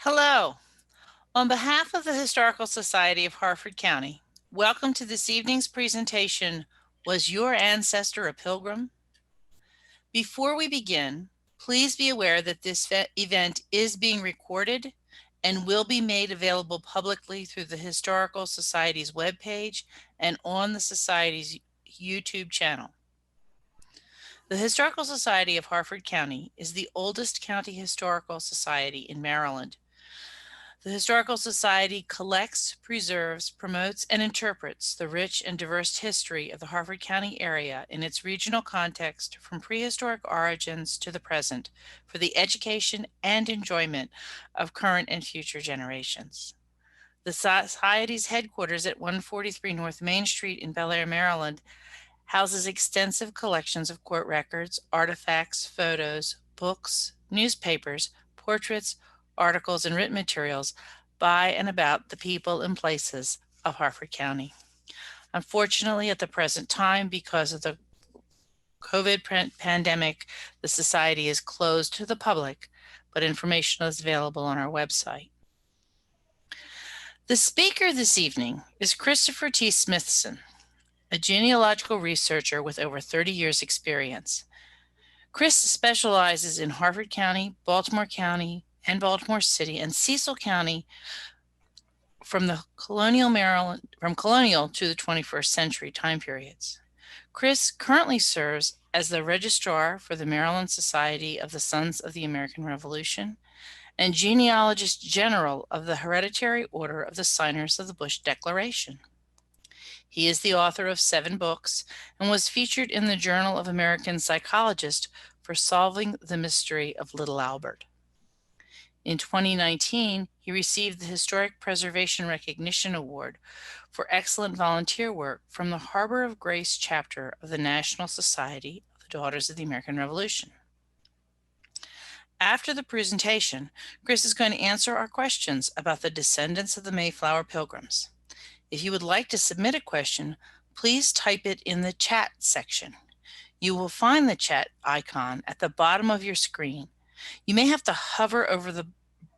Hello. On behalf of the Historical Society of Hartford County, welcome to this evening's presentation, Was Your Ancestor a Pilgrim? Before we begin, please be aware that this event is being recorded and will be made available publicly through the Historical Society's webpage and on the Society's YouTube channel. The Historical Society of Hartford County is the oldest county historical society in Maryland. The Historical Society collects, preserves, promotes, and interprets the rich and diverse history of the Hartford County area in its regional context from prehistoric origins to the present for the education and enjoyment of current and future generations. The Society's headquarters at 143 North Main Street in Bel Air, Maryland, houses extensive collections of court records, artifacts, photos, books, newspapers, portraits, articles, and written materials by and about the people and places of Hartford County. Unfortunately, at the present time, because of the COVID pandemic, the Society is closed to the public, but information is available on our website. The speaker this evening is Christopher T. Smithson, a genealogical researcher with over 30 years' experience. Chris specializes in Hartford County, Baltimore County, and Baltimore City, and Cecil County from colonial to the 21st century time periods. Chris currently serves as the Registrar for the Maryland Society of the Sons of the American Revolution and Genealogist General of the Hereditary Order of the Signers of the Bush Declaration. He is the author of 7 books and was featured in the Journal of American Psychologist for solving the mystery of Little Albert. In 2019, he received the Historic Preservation Recognition Award for excellent volunteer work from the Harbor of Grace chapter of the National Society of the Daughters of the American Revolution. After the presentation, Chris is going to answer our questions about the descendants of the Mayflower Pilgrims. If you would like to submit a question, please type it in the chat section. You will find the chat icon at the bottom of your screen. You may have to hover over the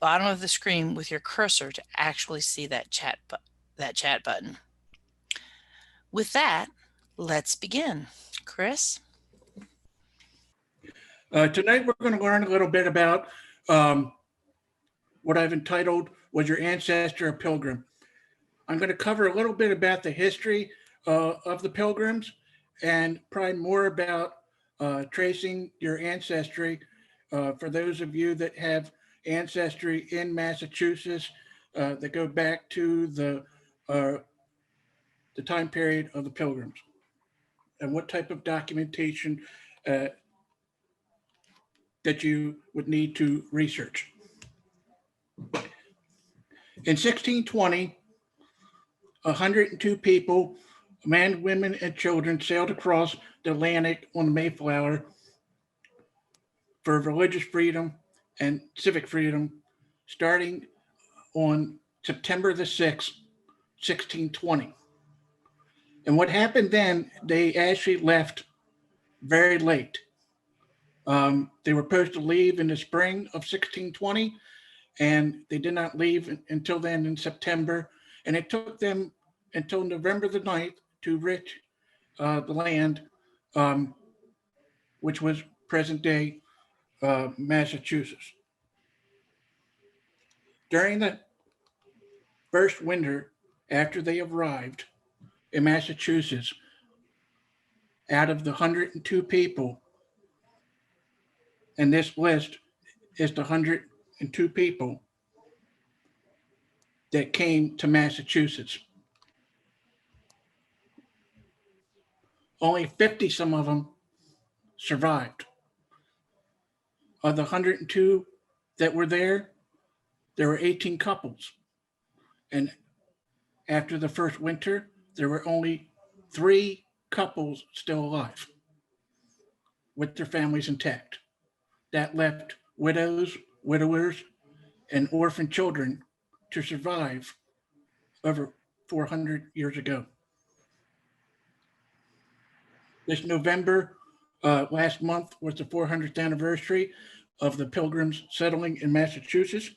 bottom of the screen with your cursor to actually see that chat button. With that, let's begin. Chris? Tonight we're going to learn a little bit about what I've entitled, Was Your Ancestor a Pilgrim? I'm going to cover a little bit about the history of the Pilgrims and probably more about tracing your ancestry for those of you that have ancestry in Massachusetts that go back to the time period of the Pilgrims and what type of documentation that you would need to research. In 1620, 102 people, men, women, and children, sailed across the Atlantic on the Mayflower for religious freedom and civic freedom, starting on September the 6th, 1620. And what happened then, they actually left very late. They were supposed to leave in the spring of 1620, and they did not leave until then in September. And it took them until November the 9th to reach the land, which was present day Massachusetts. During the first winter after they arrived in Massachusetts, out of the 102 people, and this list is the 102 people that came to Massachusetts. Only 50 some of them survived. Of the 102 that were there were 18 couples. And after the first winter, there were only 3 couples still alive with their families intact. That left widows, widowers, and orphan children to survive over 400 years ago. This November, last month, was the 400th anniversary of the Pilgrims settling in Massachusetts.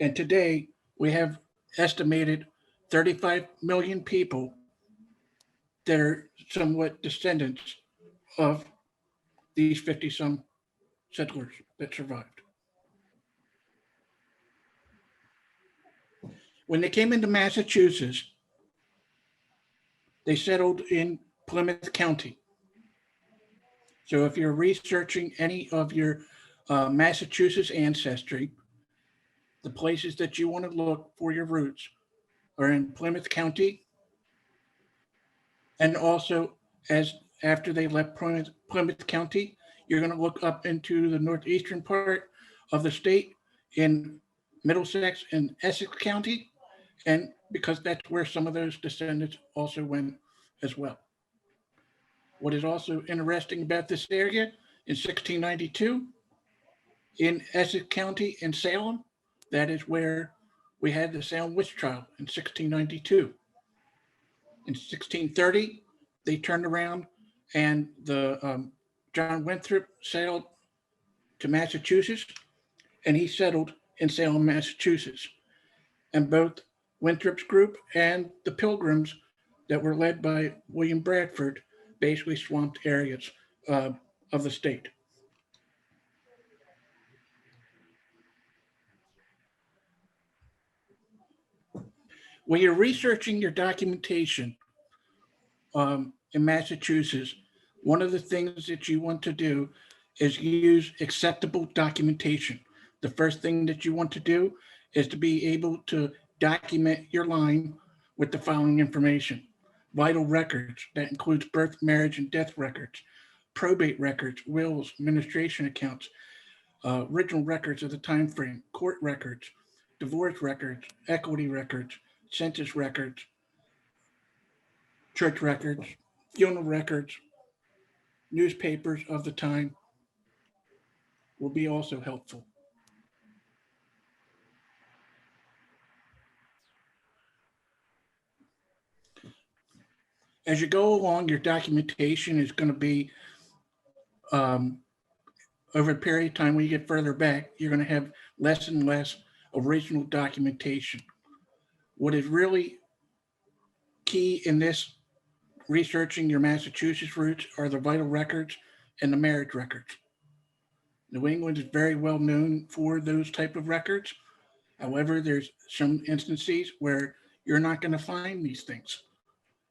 And today we have estimated 35 million people that are somewhat descendants of these 50 some settlers that survived. When they came into Massachusetts, they settled in Plymouth County. So if you're researching any of your Massachusetts ancestry, the places that you want to look for your roots are in Plymouth County, and also as after they left Plymouth County, you're going to look up into the northeastern part of the state in Middlesex and Essex County, and because that's where some of those descendants also went as well. What is also interesting about this area, in 1692, in Essex County in Salem, that is where we had the Salem witch trial in 1692. In 1630, they turned around and the John Winthrop sailed to Massachusetts, and he settled in Salem, Massachusetts. And both Winthrop's group and the Pilgrims that were led by William Bradford basically swamped areas of the state. When you're researching your documentation in Massachusetts, one of the things that you want to do is use acceptable documentation. The first thing that you want to do is to be able to document your line with the following information: vital records, that includes birth, marriage, and death records, probate records, wills, administration accounts, original records of the time frame, court records, divorce records, equity records, census records, church records, funeral records, newspapers of the time will be also helpful. As you go along, your documentation is going to be um, over a period of time. When you get further back, you're going to have less and less original documentation. What is really key in this researching your Massachusetts roots are the vital records and the marriage records. New England is very well known for those type of records. However, there's some instances where you're not going to find these things.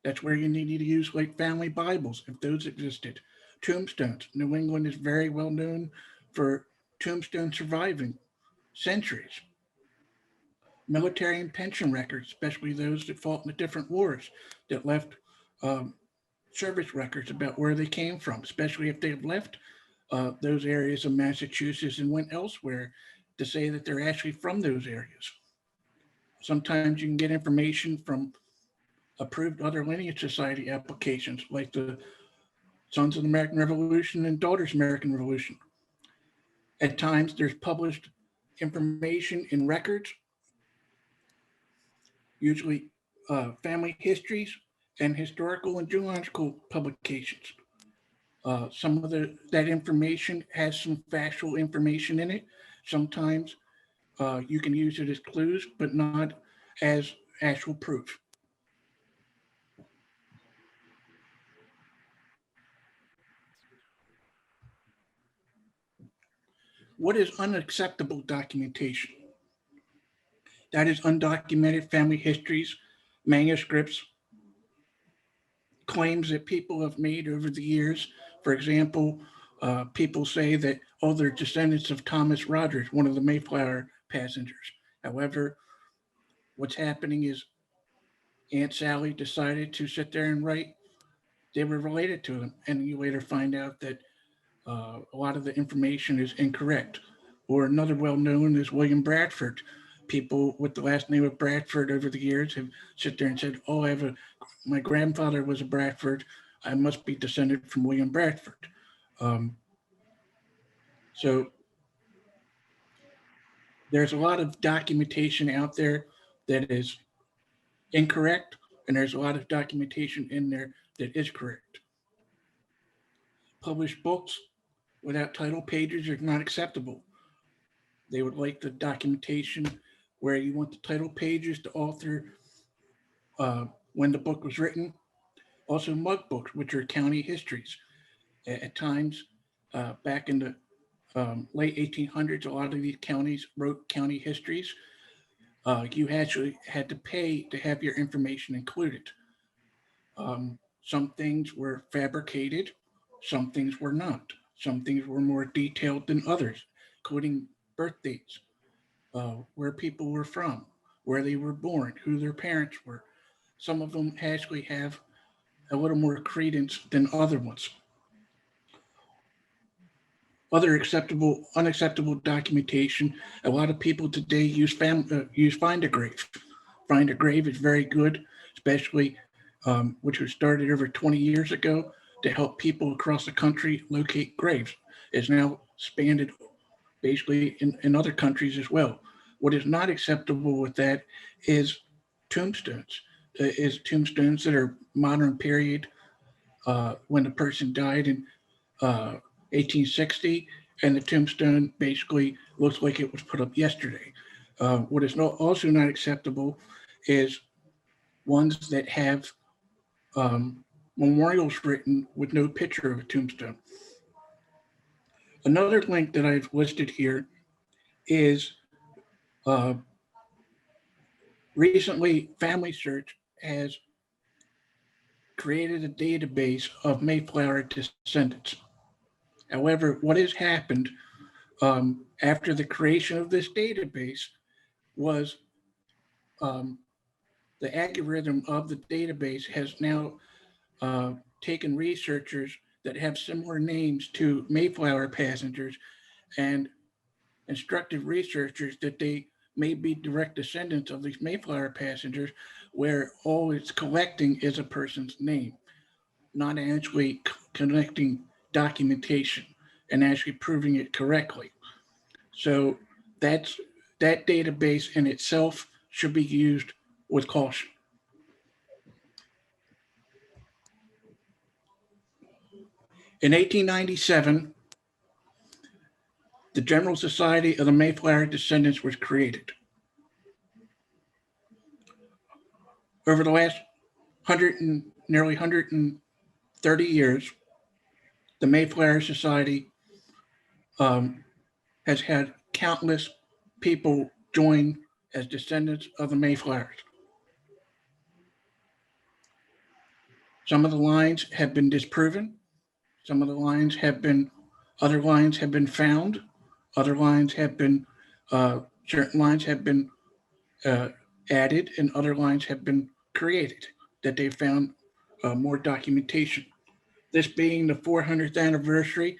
That's where you need to use like family Bibles, if those existed. Tombstones. New England is very well known for tombstones surviving centuries. Military and pension records, especially those that fought in the different wars, that left um, service records about where they came from, especially if they left those areas of Massachusetts and went elsewhere, to say that they're actually from those areas. Sometimes you can get information from approved other lineage society applications, like the Sons of the American Revolution and Daughters of the American Revolution. At times, there's published information in records, usually family histories and historical and genealogical publications. Some of that information has some factual information in it. Sometimes you can use it as clues, but not as actual proof. What is unacceptable documentation? That is undocumented family histories, manuscripts, claims that people have made over the years. For example, people say that, oh, they're descendants of Thomas Rogers, one of the Mayflower passengers. However, what's happening is Aunt Sally decided to sit there and write they were related to them, and you later find out that a lot of the information is incorrect. Or another well known is William Bradford. People with the last name of Bradford over the years have sit there and said, "Oh, my grandfather was a Bradford. I must be descended from William Bradford." Um, so there's a lot of documentation out there that is incorrect, and there's a lot of documentation in there that is correct. Published books without title pages are not acceptable. They would like the documentation where you want the title pages, the author, when the book was written. Also, mug books, which are county histories. At times, back in the late 1800s, a lot of these counties wrote county histories. You actually had to pay to have your information included. Some things were fabricated, some things were not. Some things were more detailed than others, including birth dates, where people were from, where they were born, who their parents were. Some of them actually have a little more credence than other ones. Other unacceptable documentation. A lot of people today use Find a Grave. Find a Grave is very good, especially which was started over 20 years ago to help people across the country locate graves. It's now expanded basically in other countries as well. What is not acceptable with that is tombstones. Is tombstones that are modern period when the person died in uh, 1860, and the tombstone basically looks like it was put up yesterday. What is also not acceptable is ones that have memorials written with no picture of a tombstone. Another link that I've listed here is uh, recently Family Search has created a database of Mayflower descendants. However, what has happened after the creation of this database was um, the algorithm of the database has now taken researchers that have similar names to Mayflower passengers and instructed researchers that they may be direct descendants of these Mayflower passengers, where all it's collecting is a person's name, not actually connecting documentation and actually proving it correctly. So that's that database in itself should be used with caution. In 1897, the General Society of the Mayflower Descendants was created. Over the last nearly 130 years, the Mayflower Society has had countless people join as descendants of the Mayflowers. Some of the lines have been disproven. Some of the lines have been, other lines have been found. Other lines have been, certain lines have been uh, added, and other lines have been created that they found more documentation. This being the 400th anniversary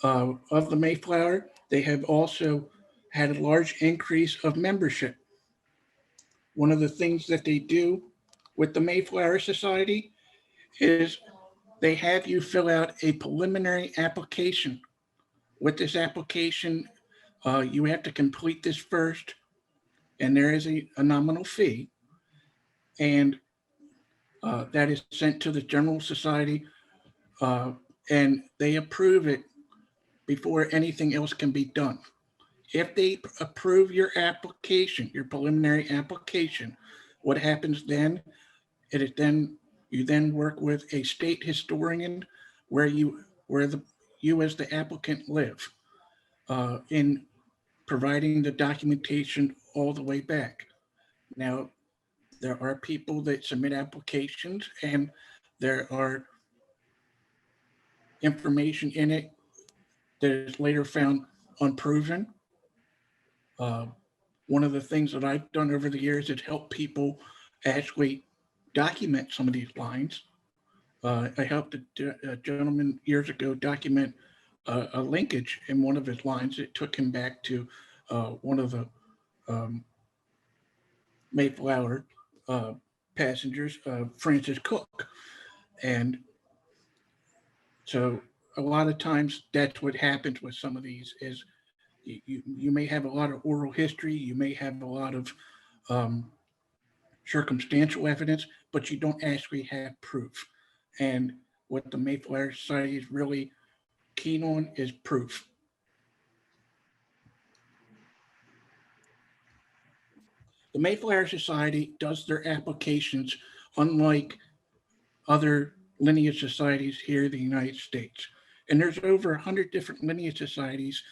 of the Mayflower, they have also had a large increase of membership. One of the things that they do with the Mayflower Society is they have you fill out a preliminary application. With this application, you have to complete this first, and there is a nominal fee, and that is sent to the General Society, uh, and they approve it before anything else can be done. If they approve your application, your preliminary application, what happens then? It is then you then work with a state historian where the you as the applicant live in providing the documentation all the way back. Now, there are people that submit applications and there are information in it that is later found unproven. Uh, One of the things that I've done over the years is help people actually document some of these lines. I helped a gentleman years ago document a linkage in one of his lines. It took him back to one of the um, Mayflower uh, passengers, Francis Cook. And so a lot of times that's what happens with some of these is you may have a lot of oral history, you may have a lot of um, circumstantial evidence, but you don't actually have proof. And what the Mayflower Society is really keen on is proof. The Mayflower Society does their applications unlike other lineage societies here in the United States. And there's over 100 different lineage societies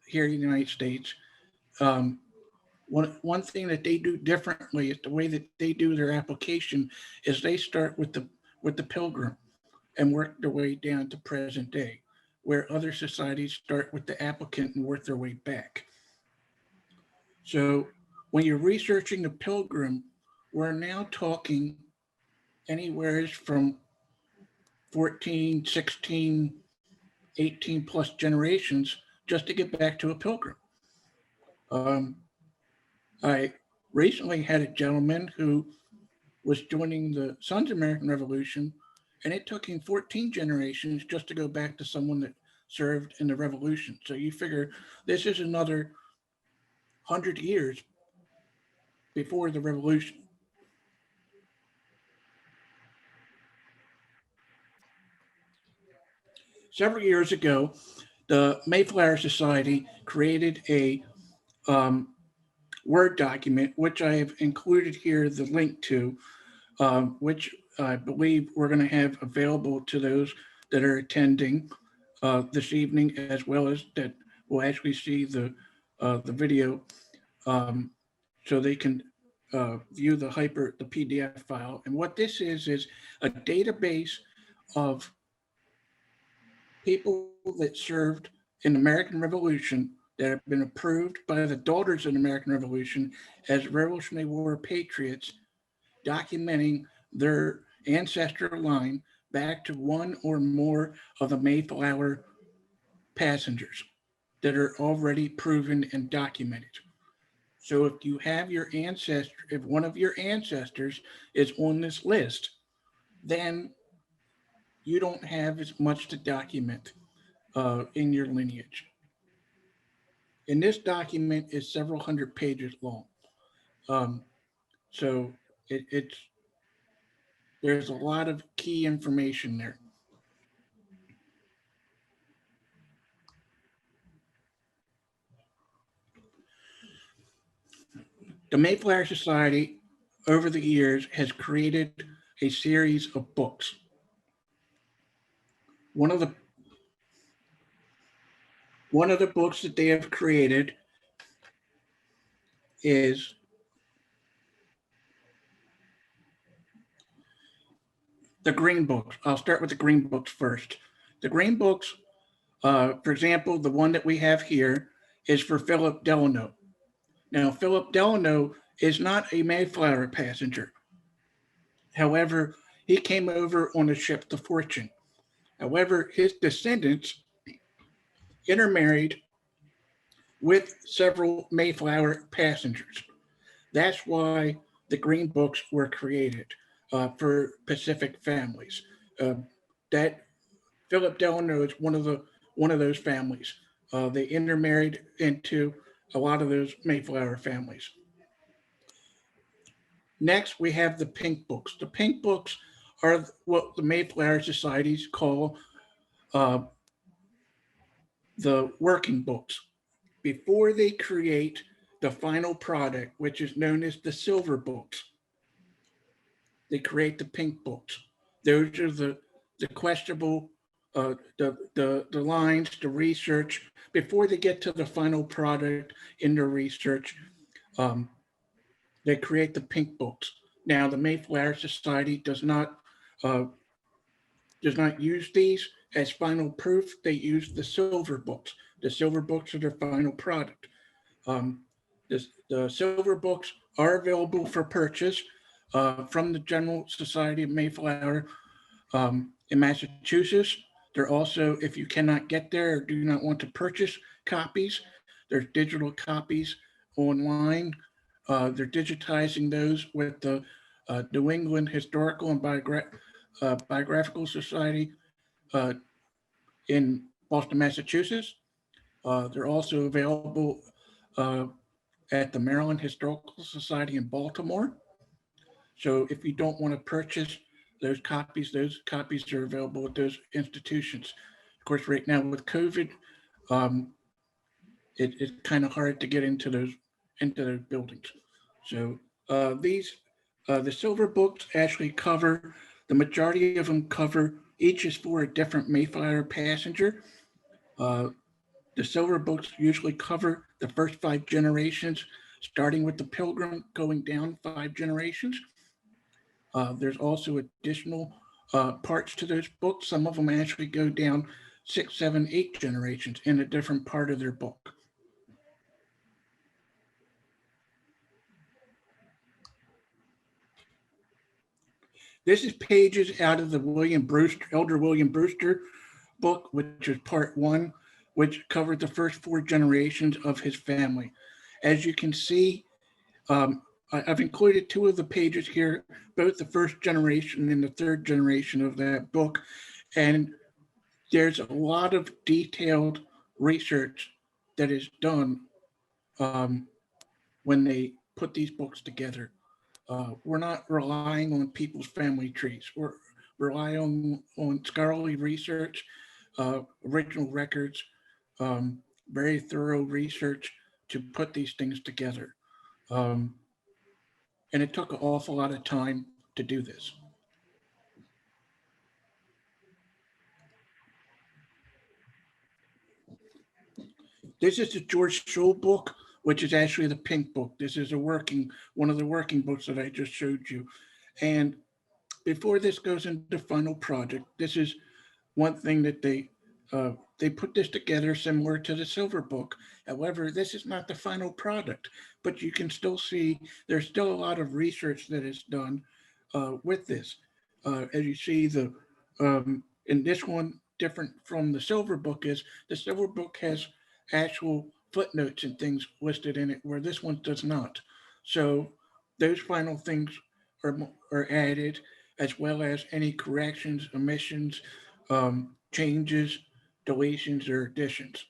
here in the United States. Um, one thing that they do differently is the way that they do their application is they start with the pilgrim and work their way down to present day, where other societies start with the applicant and work their way back. So when you're researching the pilgrim, we're now talking anywhere from 14, 16, 18 plus generations just to get back to a pilgrim. Um, I recently had a gentleman who was joining the Sons of American Revolution, and it took him 14 generations just to go back to someone that served in the revolution. So you figure this is another 100 years before the revolution. Several years ago, the Mayflower Society created a Word document, which I have included here the link to, which I believe we're going to have available to those that are attending this evening, as well as that will actually see the video, um, so they can view the PDF file. And what this is a database of people that served in the American Revolution that have been approved by the Daughters of the American Revolution as Revolutionary War patriots, documenting their ancestral line back to one or more of the Mayflower passengers that are already proven and documented. So if you have your ancestor, if one of your ancestors is on this list, then you don't have as much to document in your lineage. And this document is several hundred pages long. Um, so it's there's a lot of key information there. The Mayflower Society, over the years, has created a series of books. One of the one of the books that they have created is the Green Books. I'll start with the Green Books first. The Green Books, for example, the one that we have here is for Philip Delano. Now, Philip Delano is not a Mayflower passenger. However, he came over on a ship to Fortune. However, his descendants intermarried with several Mayflower passengers. That's why the Green Books were created for Pacific families. Uh, that Philip Delano is one of those families. They intermarried into a lot of those Mayflower families. Next, we have the Pink Books. The Pink Books are what the Mayflower Societies call uh, the working books. Before they create the final product, which is known as the Silver Books, they create the Pink Books. Those are the questionable, the lines, the research before they get to the final product in their research. Um, they create the Pink Books. Now, the Mayflower Society uh, does not use these as final proof. They use the Silver Books. The Silver Books are their final product. Um, the Silver Books are available for purchase from the General Society of Mayflower in Massachusetts. They're also, if you cannot get there or do not want to purchase copies, there's digital copies online. They're digitizing those with the New England Historical and Biographical Society uh, in Boston, Massachusetts. They're also available uh, at the Maryland Historical Society in Baltimore. So if you don't want to purchase those copies are available at those institutions. Of course, right now with COVID, um, it's kind of hard to get into those buildings. So The silver books actually cover, the majority of them cover, each is for a different Mayflower passenger. Uh, the silver books usually cover the first 5 generations, starting with the Pilgrim, going down 5 generations. There's also additional parts to those books. Some of them actually go down 6, 7, 8 generations in a different part of their book. This is pages out of the Elder William Brewster book, which is part one, which covered the first 4 generations of his family. As you can see, I've included 2 of the pages here, both the first generation and the 3rd generation of that book. And there's a lot of detailed research that is done um, when they put these books together. We're not relying on people's family trees. We're relying on scholarly research, original records, very thorough research to put these things together. Um, and it took an awful lot of time to do this. This is the George Schull book, which is actually the pink book. This is one of the working books that I just showed you. And before this goes into final project, this is one thing that they put this together similar to the silver book. However, this is not the final product, but you can still see there's still a lot of research that is done with this. As you see, in this one, different from the silver book is the silver book has actual footnotes and things listed in it, where this one does not. So those final things are added, as well as any corrections, omissions, changes, deletions, or additions.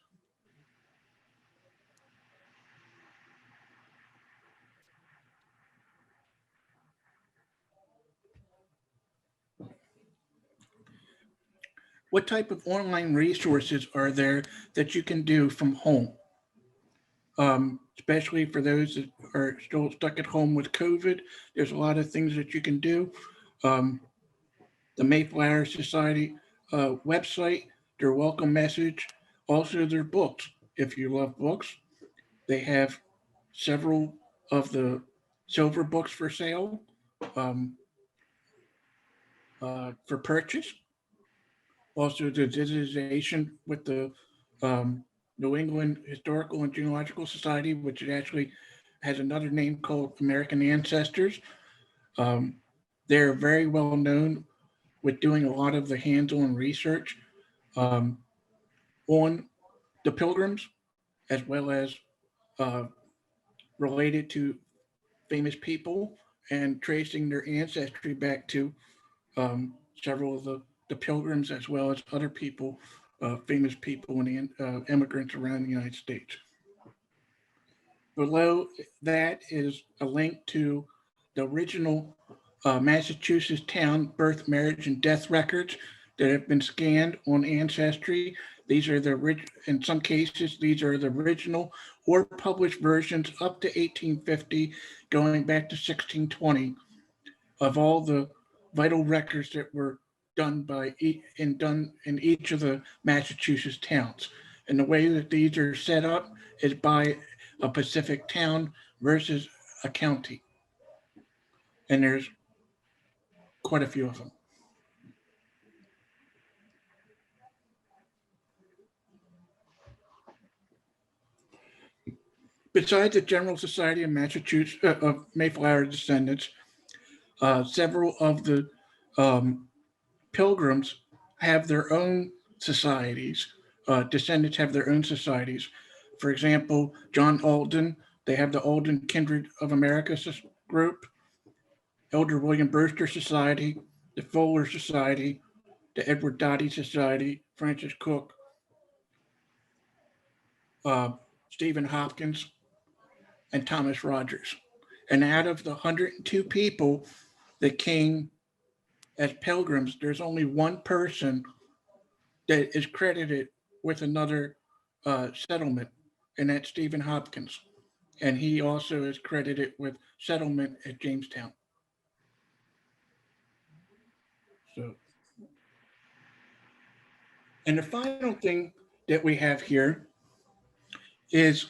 What type of online resources are there that you can do from home? Especially for those that are still stuck at home with COVID, there's a lot of things that you can do. Um, the Mayflower Society website, their welcome message, also their books. If you love books, they have several of the silver books for sale, um, for purchase. Also, the digitization with the um, New England Historical and Genealogical Society, which it actually has another name called American Ancestors. Um, they're very well known with doing a lot of the hands-on research um, on the pilgrims, as well as uh, related to famous people and tracing their ancestry back to several of the pilgrims, as well as other people, famous people and immigrants around the United States. Below that is a link to the original Massachusetts town birth, marriage, and death records that have been scanned on Ancestry. These are in some cases, these are the original or published versions up to 1850, going back to 1620, of all the vital records that were done in each of the Massachusetts towns. And the way that these are set up is by a Pacific town versus a county. And there's quite a few of them. Besides the General Society of Massachusetts of Mayflower descendants, several of the um, pilgrims have their own societies. Descendants have their own societies. For example, John Alden, they have the Alden Kindred of America group, Elder William Brewster Society, the Fuller Society, the Edward Dottie Society, Francis Cook, uh, Stephen Hopkins, and Thomas Rogers. And out of the 102 people that came as pilgrims, there's only one person that is credited with another settlement, and that's Stephen Hopkins. and he also is credited with settlement at Jamestown. So, and the final thing that we have here is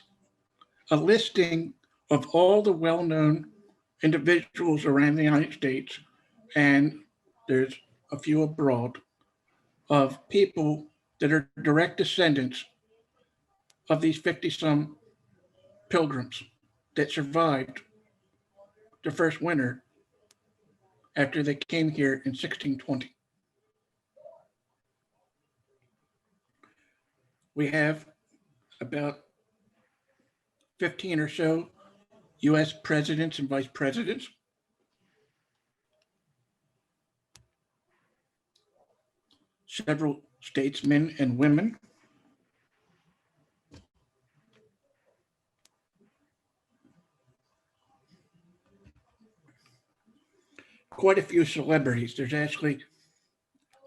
a listing of all the well-known individuals around the United States, and there's a few abroad, of people that are direct descendants of these 50 some pilgrims that survived the first winter after they came here in 1620. We have about 15 or so US presidents and vice presidents, several statesmen and women, quite a few celebrities. There's actually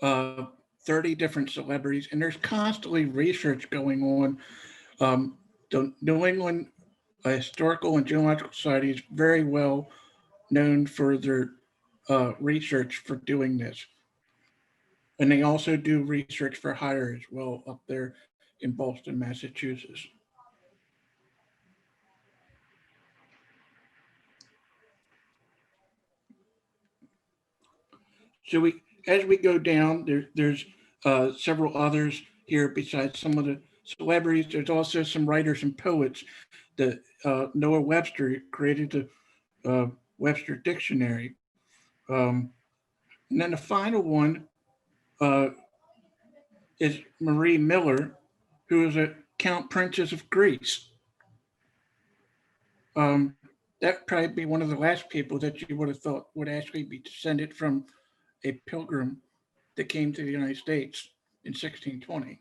uh, 30 different celebrities, and there's constantly research going on. The New England Historical and Genealogical Society is very well known for their research for doing this. And they also do research for hire as well up there in Boston, Massachusetts. So as we go down, there's several others here besides some of the celebrities. There's also some writers and poets. The Noah Webster created the Webster Dictionary. And then the final one uh, is Marie Miller, who is a Count Princess of Greece. Um, that'd probably be one of the last people that you would have thought would actually be descended from a pilgrim that came to the United States in 1620.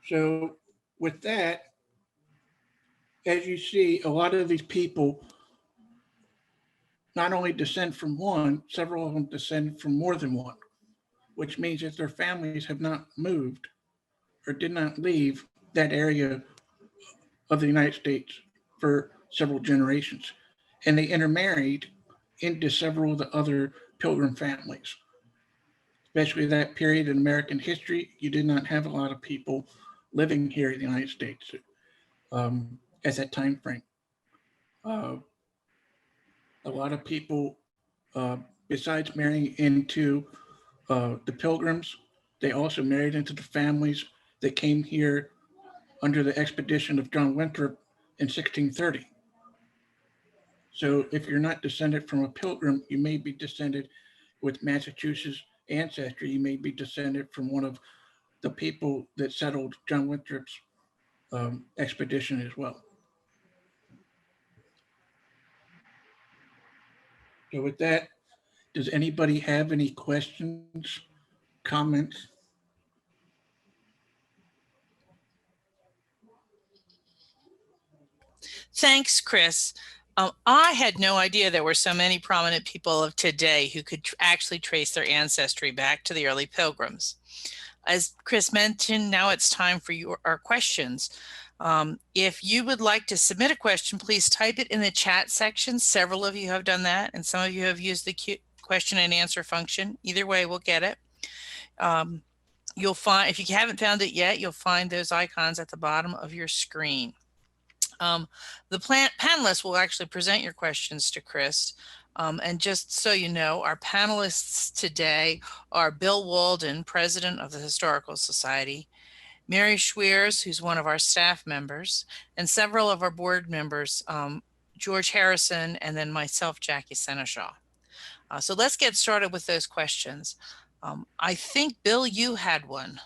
So, with that, as you see, a lot of these people not only descend from one, several of them descend from more than one, which means that their families have not moved or did not leave that area of the United States for several generations. And they intermarried into several of the other pilgrim families. Especially that period in American history, you did not have a lot of people living here in the United States at that time frame. Uh, a lot of people, uh, besides marrying into the pilgrims, they also married into the families that came here under the expedition of John Winthrop in 1630. So if you're not descended from a pilgrim, you may be descended with Massachusetts ancestry. You may be descended from one of the people that settled John Winthrop's expedition as well. So with that, does anybody have any questions, comments? Thanks, Chris. I had no idea there were so many prominent people of today who could actually trace their ancestry back to the early pilgrims. As Chris mentioned, now it's time for our questions. If you would like to submit a question, please type it in the chat section. Several of you have done that, and some of you have used the question and answer function. Either way, we'll get it. You'll find, if you haven't found it yet, you'll find those icons at the bottom of your screen. The panelists will actually present your questions to Chris. And just so you know, our panelists today are Bill Walden, President of the Historical Society, Mary Schweers, who's one of our staff members, and several of our board members, George Harrison, and then myself, Jackie Seneschal. So let's get started with those questions. I think, Bill, you had one.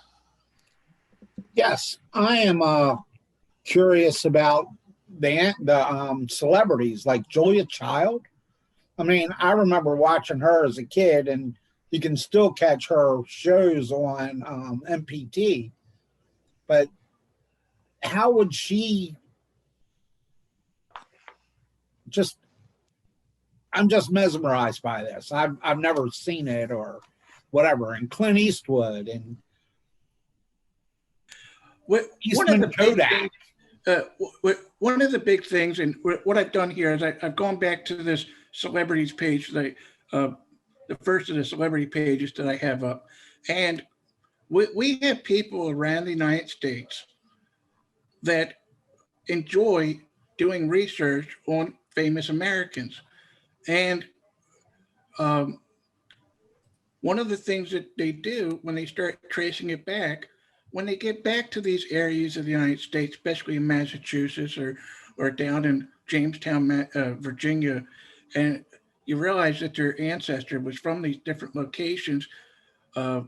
Yes, I am curious about the celebrities like Julia Child. I mean, I remember watching her as a kid, and you can still catch her shows on MPT. But how would she just? I'm just mesmerized by this. I've never seen it or whatever. And Clint Eastwood and One of Eastman the big Kodak. things, one of the big things, and what I've done here is I've gone back to this celebrities page, the first of the celebrity pages that I have up, and we have people around the United States that enjoy doing research on famous Americans, and um, one of the things that they do when they start tracing it back, when they get back to these areas of the United States, especially in Massachusetts or down in Jamestown, Virginia, and you realize that their ancestor was from these different locations, uh,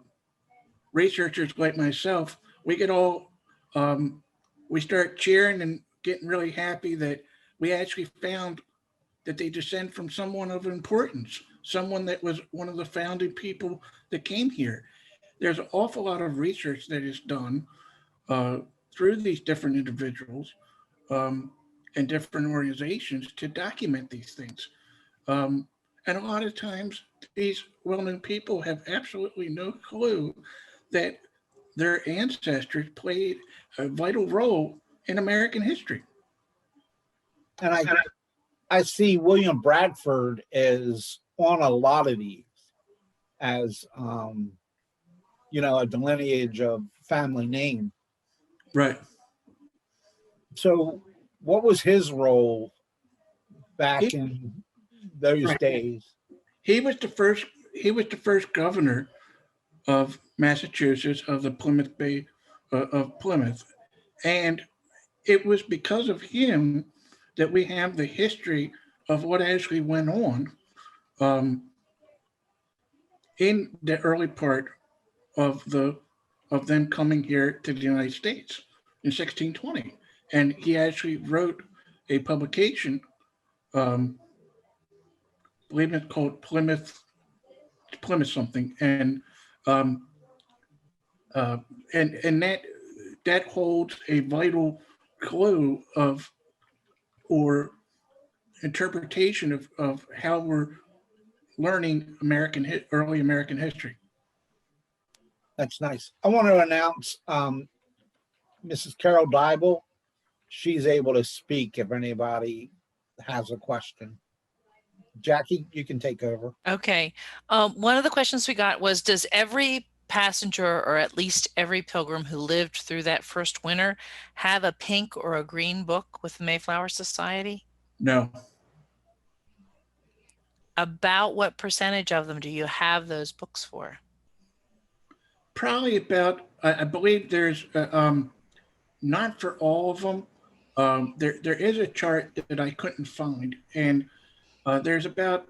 researchers like myself, we get all, um, we start cheering and getting really happy that we actually found that they descend from someone of importance, someone that was one of the founding people that came here. There's an awful lot of research that is done uh, through these different individuals um, and different organizations to document these things. Um, and a lot of times, these well known people have absolutely no clue that their ancestors played a vital role in American history. And I see William Bradford is on a lot of these as a lineage of family name. Right. So what was his role back He, in those right. days? He was the first. He was the first governor of Massachusetts of the Plymouth Bay of Plymouth, and it was because of him that we have the history of what actually went on um, in the early part of them coming here to the United States in 1620, and he actually wrote a publication, I believe it's called Plymouth something, um, uh, and that holds a vital clue of or interpretation of how we're learning early American history. That's nice. I want to announce Mrs. Carol Dybel. She's able to speak if anybody has a question. Jackie, you can take over. Okay. One of the questions we got was, does every passenger or at least every pilgrim who lived through that first winter have a pink or a green book with the Mayflower Society? No. About what percentage of them do you have those books for? Probably about, I believe there's, not for all of them. There is a chart that I couldn't find, and there's about,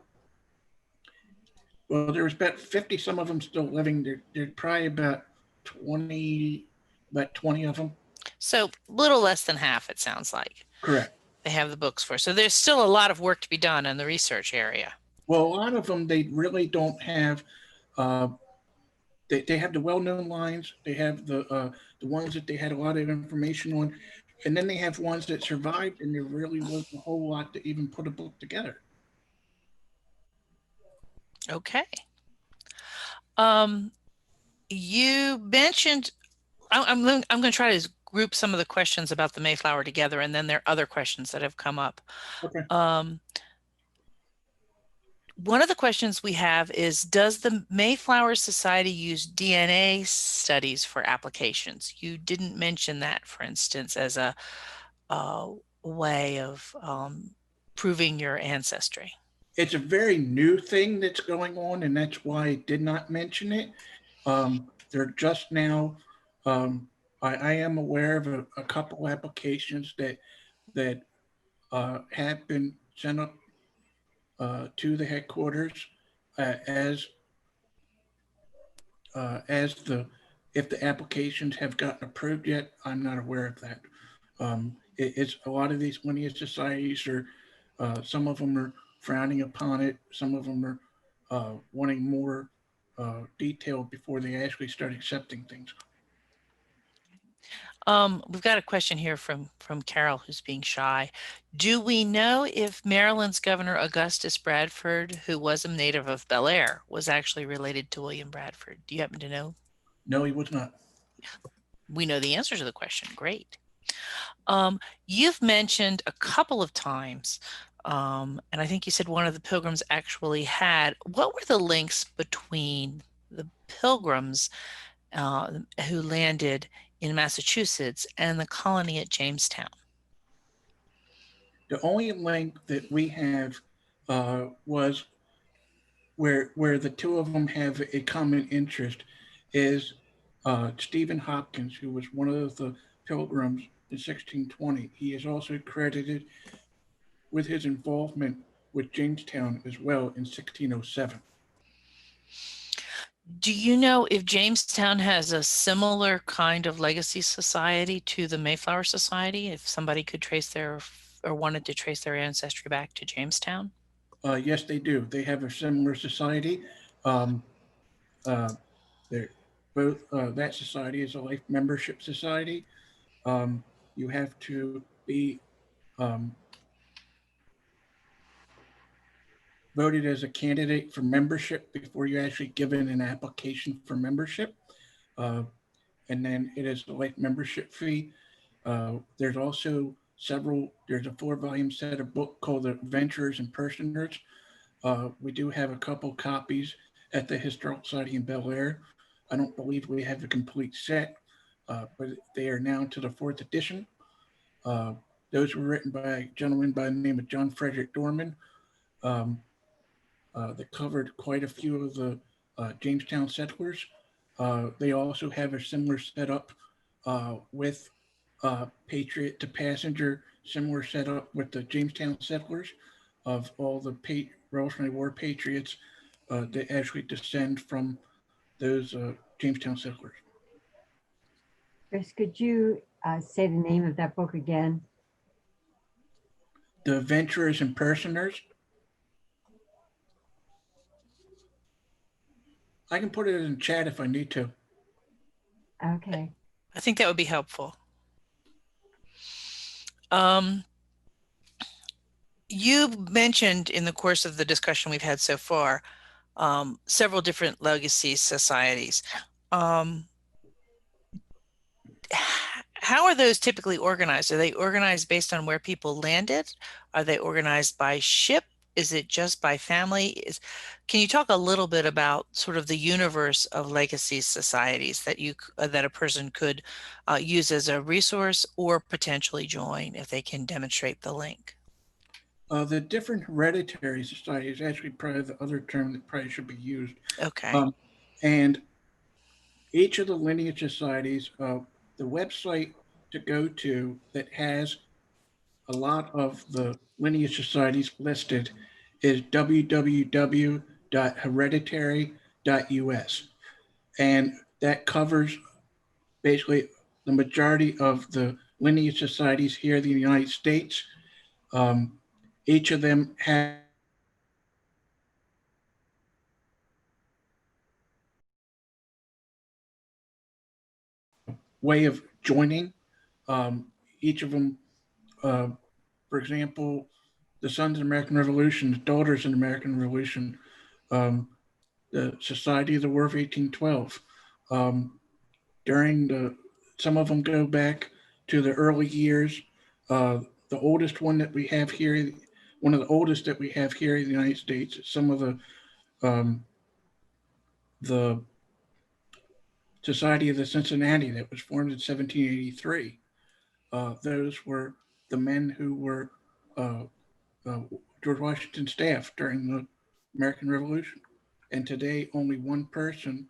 well, there's about 50 some of them still living. There's probably 20, about 20 of them. So little less than half, it sounds like. Correct. They have the books for. So there's still a lot of work to be done in the research area. Well, a lot of them, they really don't have, uh, they have the well-known lines. They have the ones that they had a lot of information on, and then they have ones that survived, and there really wasn't a whole lot to even put a book together. Okay. You mentioned, I'm going to try to group some of the questions about the Mayflower together, and then there are other questions that have come up. Okay. One of the questions we have is, does the Mayflower Society use DNA studies for applications? You didn't mention that, for instance, as a way of proving your ancestry. It's a very new thing that's going on, and that's why I did not mention it. They're just now. I am aware of a couple applications that have been sent up to the headquarters as the if the applications have gotten approved yet. I'm not aware of that. It's a lot of these lineage societies are some of them are frowning upon it. Some of them are wanting more detail before they actually start accepting things. We've got a question here from Carol, who's being shy. Do we know if Maryland's Governor Augustus Bradford, who was a native of Bel Air, was actually related to William Bradford? Do you happen to know? No, he was not. we know the answer to the question. Great. You've mentioned a couple of times, and I think you said one of the pilgrims actually had, what were the links between the pilgrims who landed in Massachusetts and the colony at Jamestown? The only link that we have was where the two of them have a common interest is Stephen Hopkins, who was one of the pilgrims in 1620. He is also credited with his involvement with Jamestown as well in 1607. Do you know if Jamestown has a similar kind of legacy society to the Mayflower Society? If somebody could trace their or wanted to trace their ancestry back to Jamestown? Yes, they do. They have a similar society. Um, uh, they're both that society is a life membership society. Um, you have to be um, voted as a candidate for membership before you actually give in an application for membership. Uh, and then it is a life membership fee. There's also there's a 4-volume set of book called The Adventurers and Personers. We do have a couple copies at the Historical Society in Bel Air. I don't believe we have a complete set, but they are now to the 4th edition. Uh, those were written by a gentleman by the name of John Frederick Dorman. Um, that covered quite a few of the Jamestown settlers. They also have a similar setup with Patriot to Passenger, similar setup with the Jamestown settlers of all the Revolutionary War patriots that actually descend from those Jamestown settlers. Chris, could you say the name of that book again? The Adventurers and Personers. I can put it in chat if I need to. Okay. I think that would be helpful. You mentioned in the course of the discussion we've had so far several different legacy societies. How are those typically organized? Are they organized based on where people landed? Are they organized by ship? Is it just by family? Can you talk a little bit about sort of the universe of legacy societies that that a person could use as a resource or potentially join if they can demonstrate the link? The different hereditary societies, actually probably the other term that probably should be used. Okay. And each of the lineage societies, the website to go to that has a lot of the lineage societies listed is www.hereditary.us. And that covers basically the majority of the lineage societies here in the United States. Each of them has way of joining. Each of them, uh, for example, the Sons of the American Revolution, the Daughters of the American Revolution, um, the Society of the War of 1812. Um, during some of them go back to the early years. The oldest one that we have here, one of the oldest that we have here in the United States, some of the Society of the Cincinnati that was formed in 1783. Those were the men who were uh, George Washington's staff during the American Revolution. And today, only one person,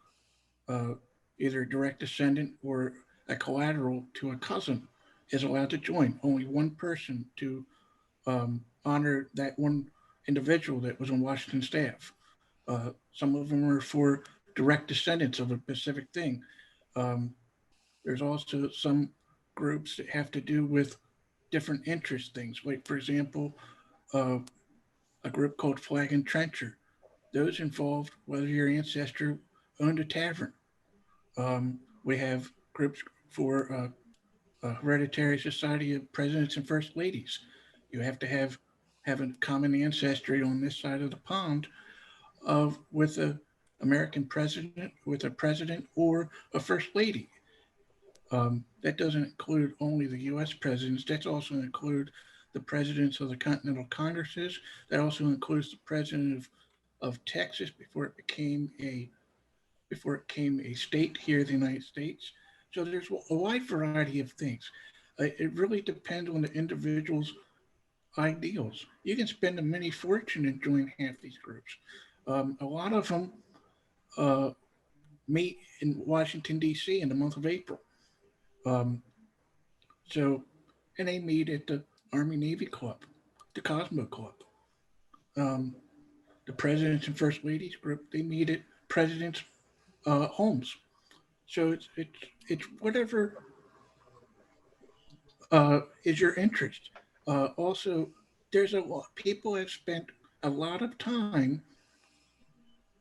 uh, either a direct descendant or a collateral to a cousin, is allowed to join. Only one person to honor that one individual that was on Washington's staff. Some of them are for direct descendants of a specific thing. Um, there's also some groups that have to do with different interest things. Like, for example, a group called Flag and Trencher. Those involved whether your ancestor owned a tavern. We have groups for Hereditary Society of Presidents and First Ladies. You have to have a common ancestry on this side of the pond of with a American president, with a president or a first lady. That doesn't include only the U.S. presidents. That also include the presidents of the Continental Congresses. That also includes the president of Texas before it became a state here in the United States. So there's a wide variety of things. It really depends on the individual's ideals. You can spend a mini fortune and join half these groups. A lot of them uh, meet in Washington, D.C. in the month of April. Um, so, and they meet at the Army Navy Club, the Cosmo Club. Um, the Presidents and First Ladies group, they meet at President's homes. So it's whatever is your interest. Also, there's a lot people have spent a lot of time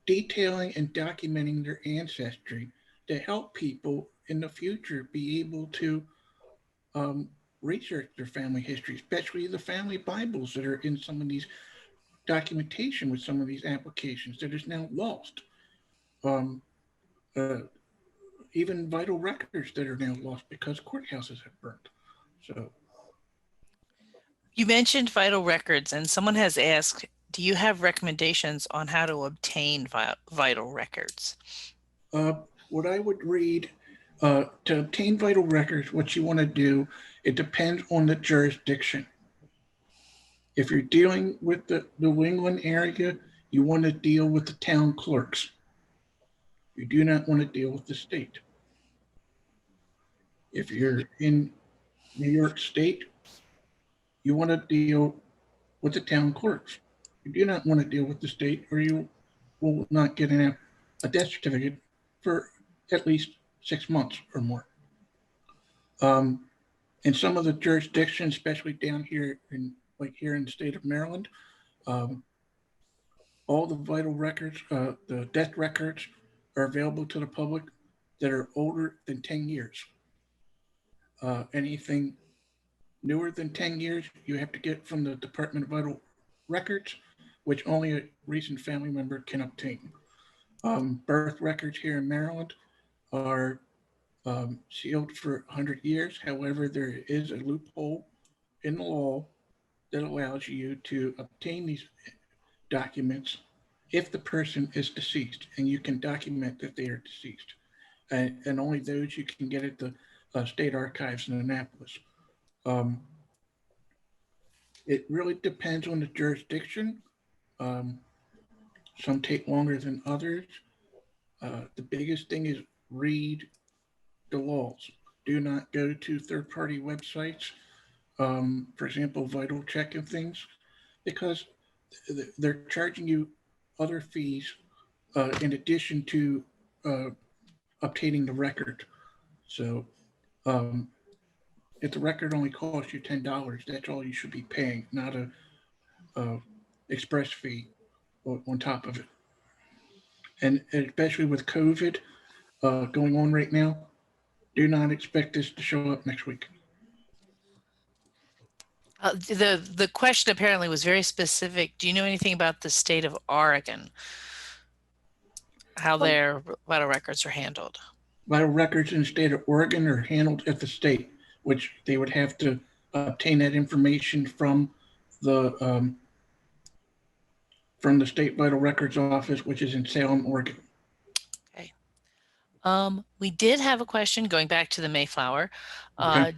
detailing and documenting their ancestry to help people in the future be able to um, research their family history, especially the family Bibles that are in some of these documentation with some of these applications that is now lost. Um, uh, Even vital records that are now lost because courthouses have burned. So You mentioned vital records, and someone has asked, do you have recommendations on how to obtain vital records? what I would read to obtain vital records, what you want to do, it depends on the jurisdiction. If you're dealing with the New England area, you want to deal with the town clerks. You do not want to deal with the state. If you're in New York State, you want to deal with the town clerks. You do not want to deal with the state, or you will not get a death certificate for at least 6 months or more. Um, in some of the jurisdictions, especially down here here in the state of Maryland, um, all the vital records, the death records, are available to the public that are older than 10 years. Anything newer than 10 years, you have to get from the Department of Vital Records, which only a recent family member can obtain. Birth records here in Maryland are sealed for 100 years. However, there is a loophole in the law that allows you to obtain these documents if the person is deceased, and you can document that they are deceased. And only those you can get at the State Archives in Annapolis. Um, it really depends on the jurisdiction. Um, some take longer than others. The biggest thing is read the laws. Do not go to third-party websites, for example, Vital Check and things, because they're charging you other fees in addition to uh, obtaining the record. So um, if the record only costs you $10, that's all you should be paying, not a express fee on top of it. And especially with COVID going on right now, do not expect this to show up next week. The question apparently was very specific. Do you know anything about the state of Oregon? How their vital records are handled? Vital records in the state of Oregon are handled at the state, which they would have to obtain that information the from the state vital records office, which is in Salem, Oregon. Okay. We did have a question going back to the Mayflower. Okay.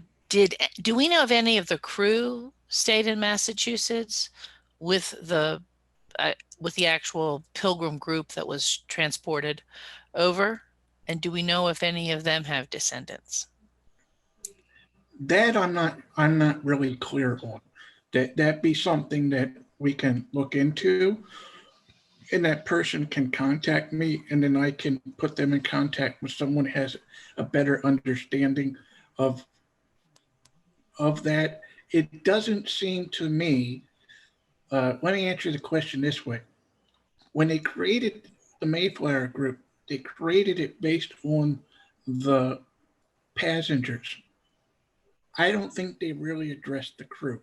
Do we know if any of the crew stayed in Massachusetts with the actual Pilgrim group that was transported over? And do we know if any of them have descendants? That I'm not really clear on. That be something that we can look into, and that person can contact me, and then I can put them in contact with someone who has a better understanding of that. It doesn't seem to me. Let me answer the question this way: when they created the Mayflower Group, they created it based on the passengers. I don't think they really addressed the crew.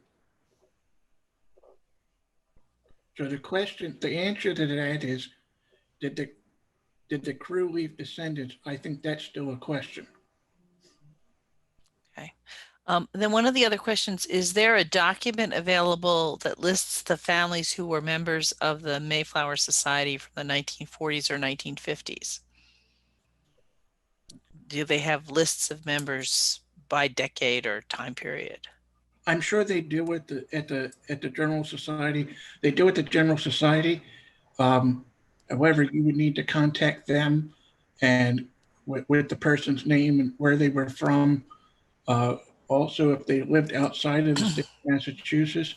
So the answer to that is, did the crew leave descendants? I think that's still a question. Then one of the other questions, is there a document available that lists the families who were members of the Mayflower Society from the 1940s or 1950s? Do they have lists of members by decade or time period? I'm sure they do at the General Society. They do at the General Society. Um, However, you would need to contact them and with the person's name and where they were from. Uh, Also, if they lived outside of the state of Massachusetts,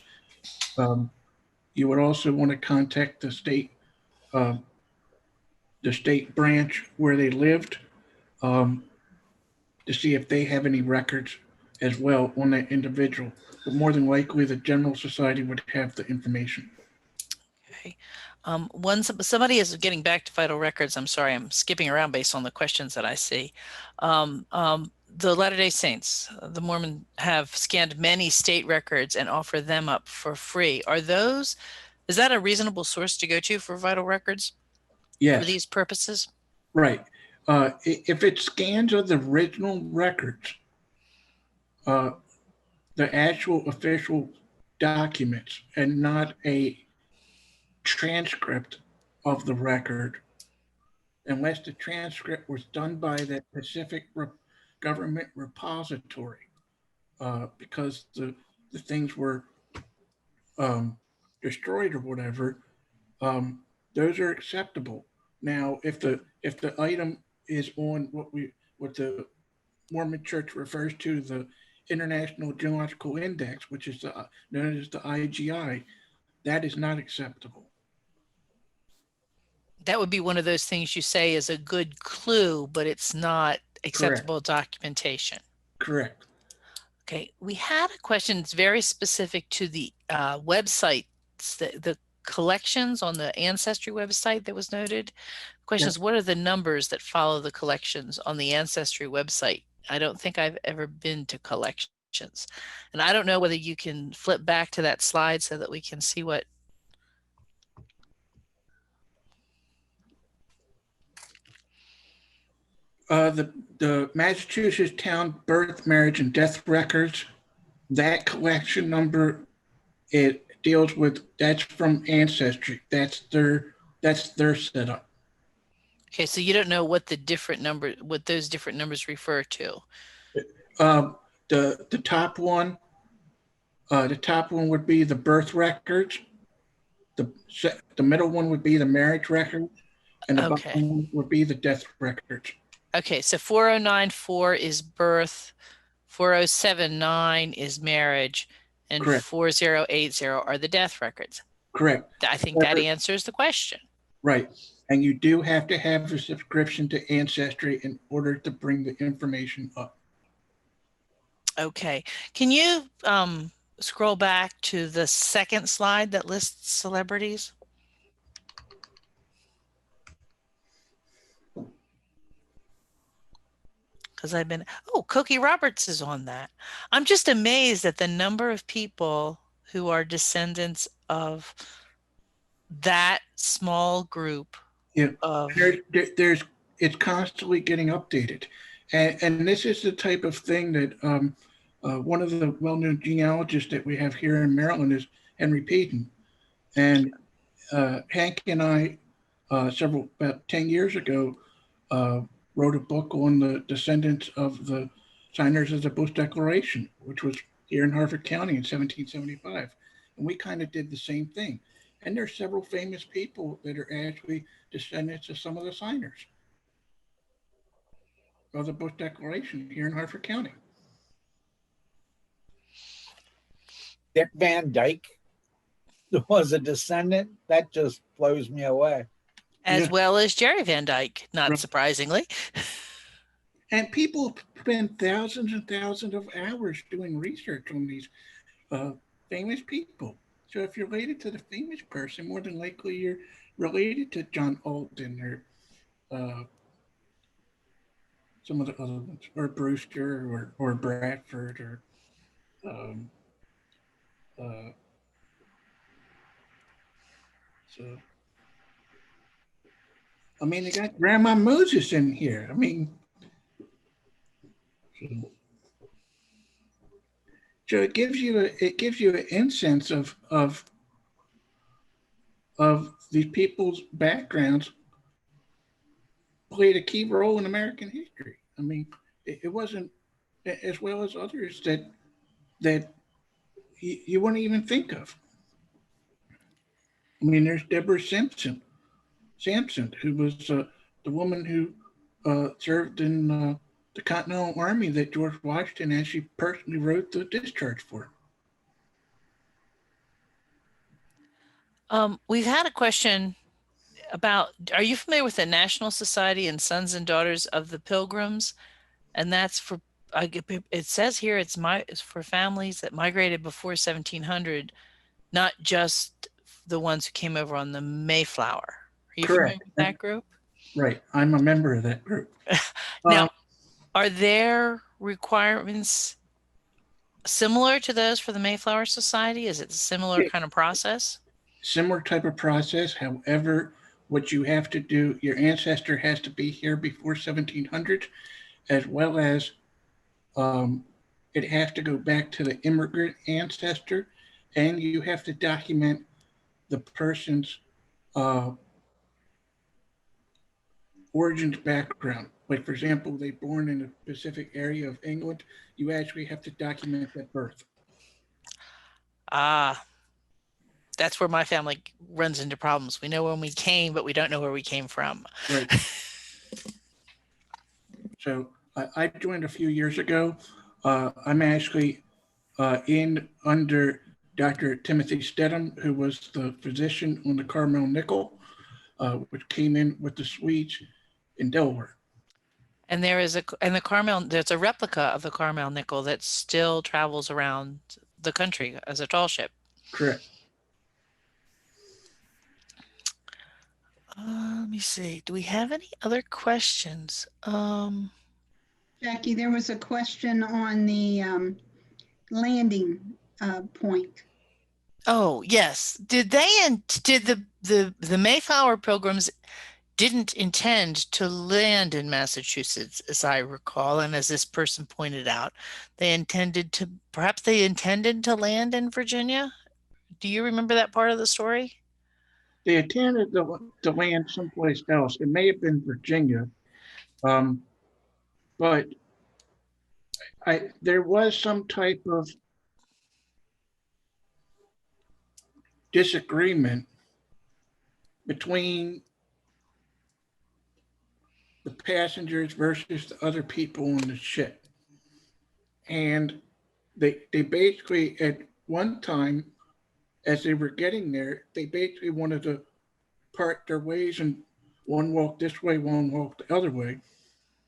um, you would also want to contact uh, the state branch where they lived, um, to see if they have any records as well on that individual. But more than likely, the General Society would have the information. Okay. Somebody is getting back to vital records. I'm sorry, I'm skipping around based on the questions that I see. The Latter-day Saints, the Mormon, have scanned many state records and offer them up for free. Is that a reasonable source to go to for vital records for Yes, these purposes? right. If it scans of the original records, uh, the actual official documents, and not a transcript of the record, unless the transcript was done by the Pacific government repository, because the things were um, destroyed or whatever, those are acceptable. Now, if the item is on what the Mormon Church refers to, the International Genealogical Index, which is known as the IGI, that is not acceptable. That would be one of those things you say is a good clue, but it's not Correct. acceptable documentation. Correct. Okay, we had a question that's very specific to the websites, the collections on the Ancestry website that was noted. The question is, what are the numbers that follow the collections on the Ancestry website? I don't think I've ever been to collections. And I don't know whether you can flip back to that slide so that we can see what. The Massachusetts Town Birth, Marriage, and Death Records, that collection number, it deals with, that's from Ancestry. That's their setup. Okay, so you don't know what those different numbers refer to. Um, the top one, would be the birth records. The the middle one would be the marriage records, and the bottom Okay. one would be the death records. Okay, so 4094 is birth, 4079 is marriage, and Correct. 4080 are the death records. Correct. I think that answers the question. Right. And you do have to have a subscription to Ancestry in order to bring the information up. Okay, can you scroll back to the second slide that lists celebrities? Because Cokie Roberts is on that. I'm just amazed at the number of people who are descendants of that small group Yeah. of. There's it's constantly getting updated, and this is the type of thing that one of the well-known genealogists that we have here in Maryland is Henry Peden, and Hank and I, about 10 years ago, uh, wrote a book on the descendants of the signers of the Bush Declaration, which was here in Hartford County in 1775. And we kind of did the same thing. And there's several famous people that are actually descendants of some of the signers of the Bush Declaration here in Hartford County. Dick Van Dyke was a descendant. That just blows me away. As well as Jerry Van Dyke, not Right. surprisingly. And people spend thousands and thousands of hours doing research on these famous people. So if you're related to the famous person, more than likely you're related to John Alden or some of the other ones, or Brewster or Bradford or um, uh, so. I mean, they got Grandma Moses in here. I mean, so. So it gives you an instance of these people's backgrounds played a key role in American history. I mean, it wasn't as well as others that you wouldn't even think of. I mean, there's Deborah Sampson, who was the woman who served in the Continental Army that George Washington actually personally wrote the discharge for. We've had a question about, are you familiar with the National Society and Sons and Daughters of the Pilgrims? And that's for, it says here it's for families that migrated before 1700, not just the ones who came over on the Mayflower. Are you familiar Correct. with that group? Right. I'm a member of that group. Now, are there requirements similar to those for the Mayflower Society? Is it a similar kind of process? Similar type of process. However, what you have to do, your ancestor has to be here before 1700, as well as it has to go back to the immigrant ancestor, and you have to document the person's origins background. Like, for example, they born in a specific area of England, you actually have to document that birth. Ah, that's where my family runs into problems. We know when we came, but we don't know where we came from. Right. So I joined a few years ago. I'm actually in under Dr. Timothy Stedham, who was the physician on the Carmel Nickel, which came in with the Swedes in Delaware. And the Carmel, there's a replica of the Carmel nickel that still travels around the country as a tall ship. Correct. Let me see. Do we have any other questions? Jackie, there was a question on the landing point. Oh, yes. Did the Mayflower Pilgrims didn't intend to land in Massachusetts, as I recall, and as this person pointed out, perhaps they intended to land in Virginia? Do you remember that part of the story? They intended to land someplace else. It may have been Virginia, but there was some type of disagreement between the passengers versus the other people on the ship. And they basically, at one time, as they were getting there, they basically wanted to part their ways and one walk this way, one walk the other way.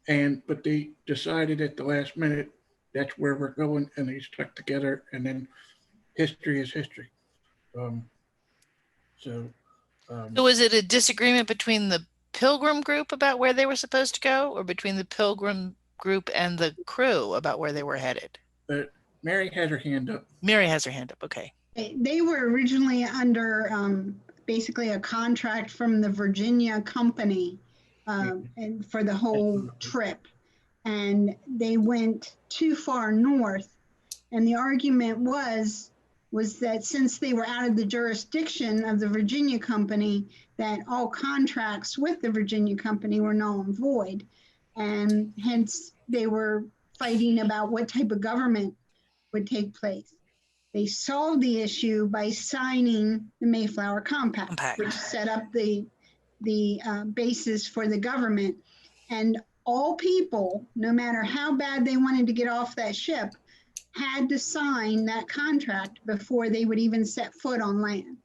But they decided at the last minute, that's where we're going, and they stuck together, and then history is history. So was it a disagreement between the Pilgrim group about where they were supposed to go, or between the Pilgrim group and the crew about where they were headed? But Mary has her hand up. Mary has her hand up. Okay. They were originally under basically a contract from the Virginia company and for the whole trip. And they went too far north. And the argument was that since they were out of the jurisdiction of the Virginia company, that all contracts with the Virginia company were null and void. And hence they were fighting about what type of government would take place. They solved the issue by signing the Mayflower Compact, which set up the basis for the government. And all people, no matter how bad they wanted to get off that ship, had to sign that contract before they would even set foot on land.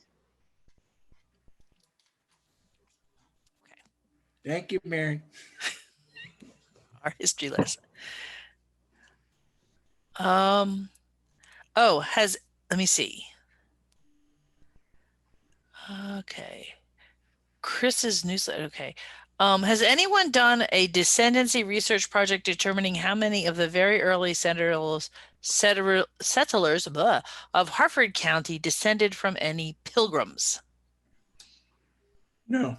Thank you, Mary. Our history lesson. Let me see. Okay. Chris's newsletter. Okay. Has anyone done a descendancy research project determining how many of the very early settlers of Hartford County descended from any pilgrims? No.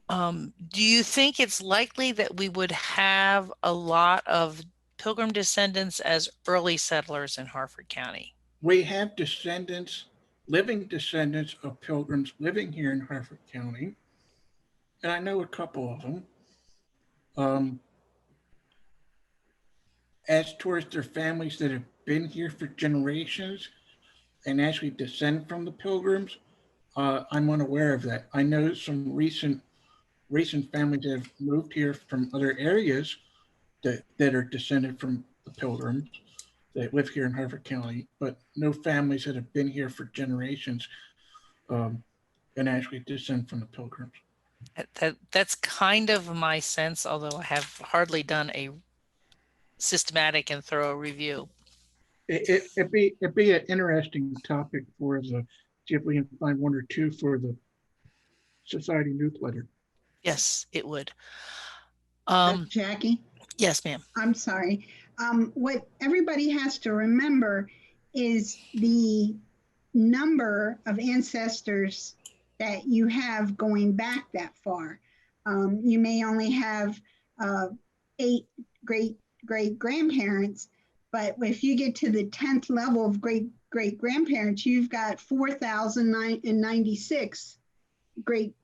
Do you think it's likely that we would have a lot of Pilgrim descendants as early settlers in Hartford County? We have descendants, living descendants of Pilgrims living here in Hartford County, and I know a couple of them. Um, as towards their families that have been here for generations and actually descend from the Pilgrims, I'm unaware of that. I know some recent families that have moved here from other areas that are descended from the Pilgrims that live here in Hartford County, but no families that have been here for generations um, and actually descend from the Pilgrims. That's kind of my sense, although I have hardly done a systematic and thorough review. It'd be an interesting topic for the see if we can find one or two for the society newsletter. Yes, it would. Jackie, Yes, ma'am. I'm sorry. What everybody has to remember is the number of ancestors that you have going back that far. You may only have 8 great grandparents, but if you get to the 10th level of great grandparents, you've got 4,096 great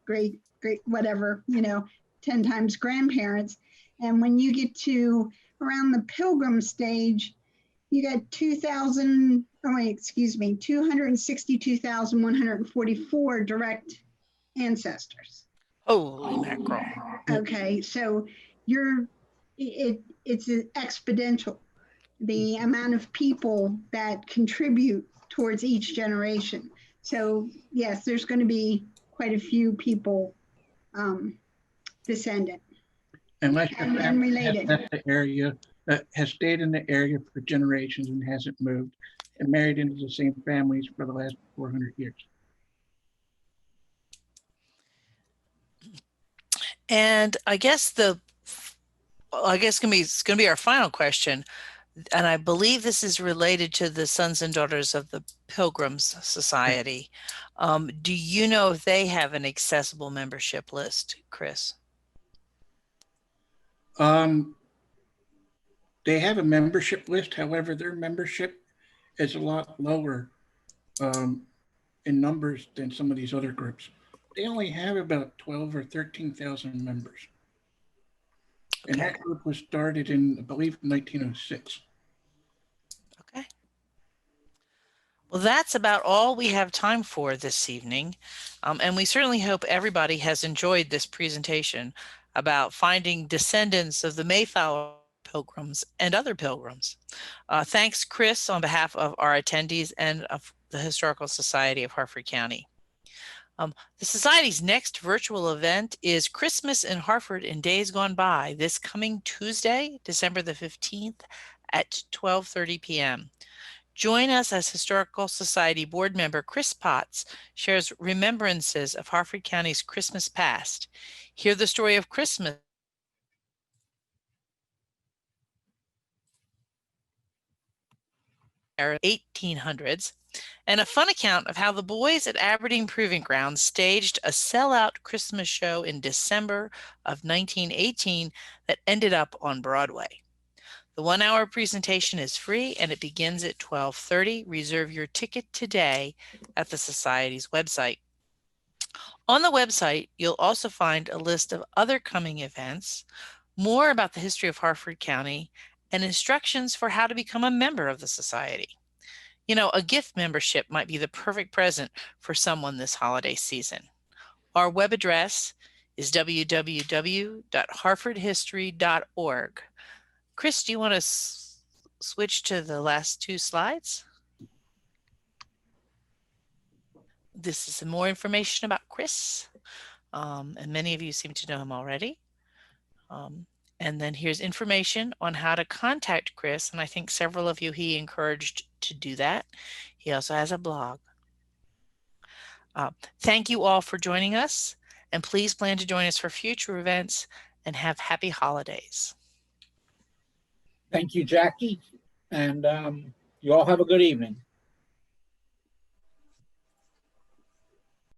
whatever, 10 times grandparents. And when you get to around the Pilgrim stage, you got 262,144 direct ancestors. Holy mackerel. Okay, so it's exponential, the amount of people that contribute towards each generation. So yes, there's going to be quite a few people descendant. Unless your And family related. has left the area, has stayed in the area for generations and hasn't moved, and married into the same families for the last 400 years. And I guess it's gonna be our final question, and I believe this is related to the Sons and Daughters of the Pilgrims Society. Do you know if they have an accessible membership list, Chris? They have a membership list. However, their membership is a lot lower in numbers than some of these other groups. They only have about 12 or 13,000 members. And Okay. that group was started in, I believe, 1906. Okay. Well, that's about all we have time for this evening. And we certainly hope everybody has enjoyed this presentation about finding descendants of the Mayflower Pilgrims and other pilgrims. Thanks, Chris, on behalf of our attendees and of the Historical Society of Hartford County. The Society's next virtual event is Christmas in Hartford in Days Gone By, this coming Tuesday, December the 15th at 12:30 p.m. Join us as Historical Society board member Chris Potts shares remembrances of Hartford County's Christmas past. Hear the story of Christmas 1800s, and a fun account of how the boys at Aberdeen Proving Ground staged a sellout Christmas show in December of 1918 that ended up on Broadway. The 1-hour presentation is free and it begins at 12:30. Reserve your ticket today at the Society's website. On the website, you'll also find a list of other coming events, more about the history of Hartford County, and instructions for how to become a member of the Society. A gift membership might be the perfect present for someone this holiday season. Our web address is www.hartfordhistory.org. Chris, do you want to switch to the last 2 slides? This is some more information about Chris, and many of you seem to know him already. And then here's information on how to contact Chris, and I think several of you he encouraged to do that. He also has a blog. Thank you all for joining us, and please plan to join us for future events, and have happy holidays. Thank you, Jackie. And you all have a good evening.